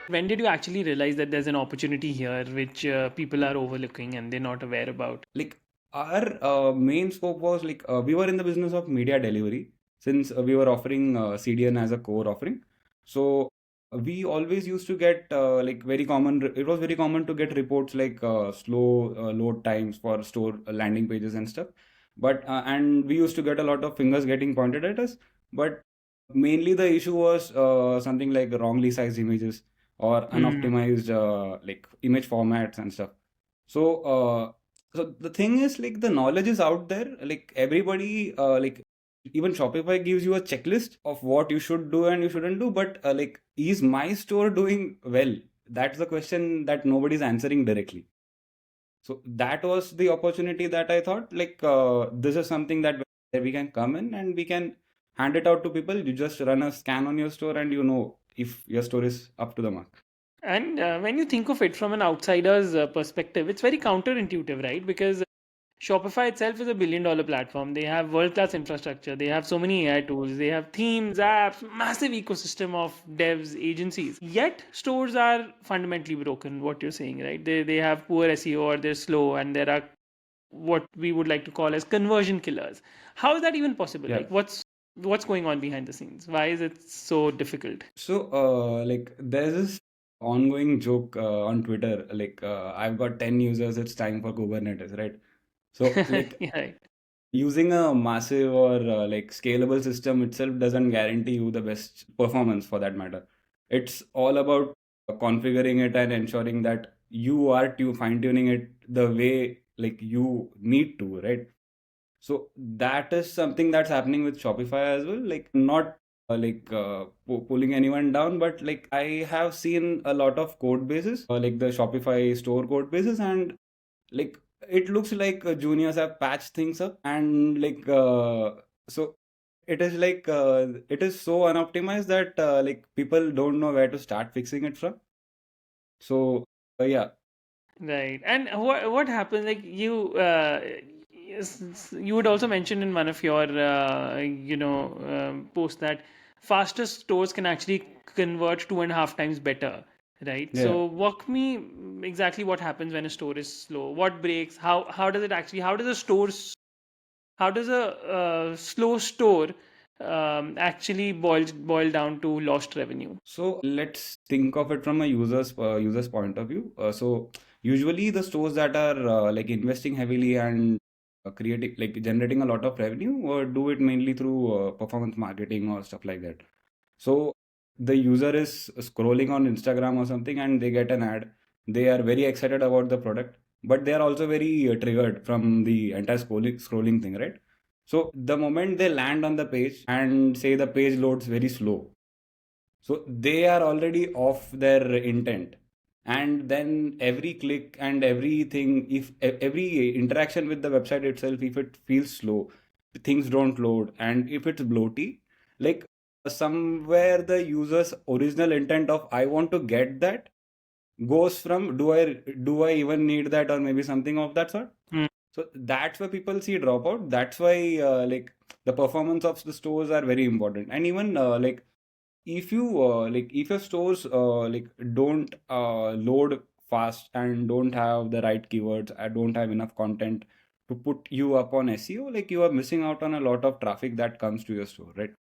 When did you actually realize that there's an opportunity here which people are overlooking and they're not aware about? Like our main scope was like we were in the business of media delivery since we were offering CDN as a core offering. So we always used to get like very common. It was very common to get reports like slow load times for store landing pages and stuff. But and we used to get a lot of fingers getting pointed at us. But mainly the issue was something like wrongly sized images or unoptimized like image formats and stuff. So so the thing is like the knowledge is out there. Like everybody, like even Shopify gives you a checklist of what you should do and you shouldn't do. But like, is my store doing well? That's the question that nobody's answering directly. So that was the opportunity that I thought like this is something that where we can come in and we can hand it out to people. You just run a scan on your store and you know if your store is up to the mark. And when you think of it from an outsider's perspective, it's very counterintuitive, right? Because Shopify itself is a billion-dollar platform. They have world-class infrastructure. They have so many AI tools. They have themes, apps, massive ecosystem of devs, agencies. Yet stores are fundamentally broken. What you're saying, right? They have poor SEO or they're slow, and there are what we would like to call as conversion killers. How is that even possible? Yeah. Like, what's going on behind the scenes? Why is it so difficult? So, like, there's this ongoing joke on Twitter, like, I've got 10 users, it's time for Kubernetes, right? So, like, Yeah, right. using a massive or like scalable system itself doesn't guarantee you the best performance for that matter. It's all about configuring it and ensuring that you are fine-tuning it the way like you need to, right? So that is something that's happening with Shopify as well. Like not pulling anyone down, but like I have seen a lot of code bases, like the Shopify store code bases, and like it looks like juniors have patched things up, and like so it is like it is so unoptimized that like people don't know where to start fixing it from. So yeah. Right. And what happens, like you would also mention in one of your posts that faster stores can actually convert 2.5 times better, right? Yeah. So walk me exactly what happens when a store is slow. What breaks? How does it actually? How does a slow store actually boil down to lost revenue? So let's think of it from a user's point of view. So usually the stores that are like investing heavily and creating like generating a lot of revenue do it mainly through performance marketing or stuff like that. So the user is scrolling on Instagram or something and they get an ad. They are very excited about the product, but they are also very triggered from the entire scrolling thing, right? So the moment they land on the page and say the page loads very slow, so they are already off their intent. And then every click and everything, if every interaction with the website itself, if it feels slow, things don't load, and if it's bloaty, like somewhere the user's original intent of I want to get that goes from do I even need that or maybe something of that sort. So that's why people see dropout. That's why like the performance of the stores are very important. And even like if you like if your stores like don't load fast and don't have the right keywords and don't have enough content to put you up on SEO, like you are missing out on a lot of traffic that comes to your store, right?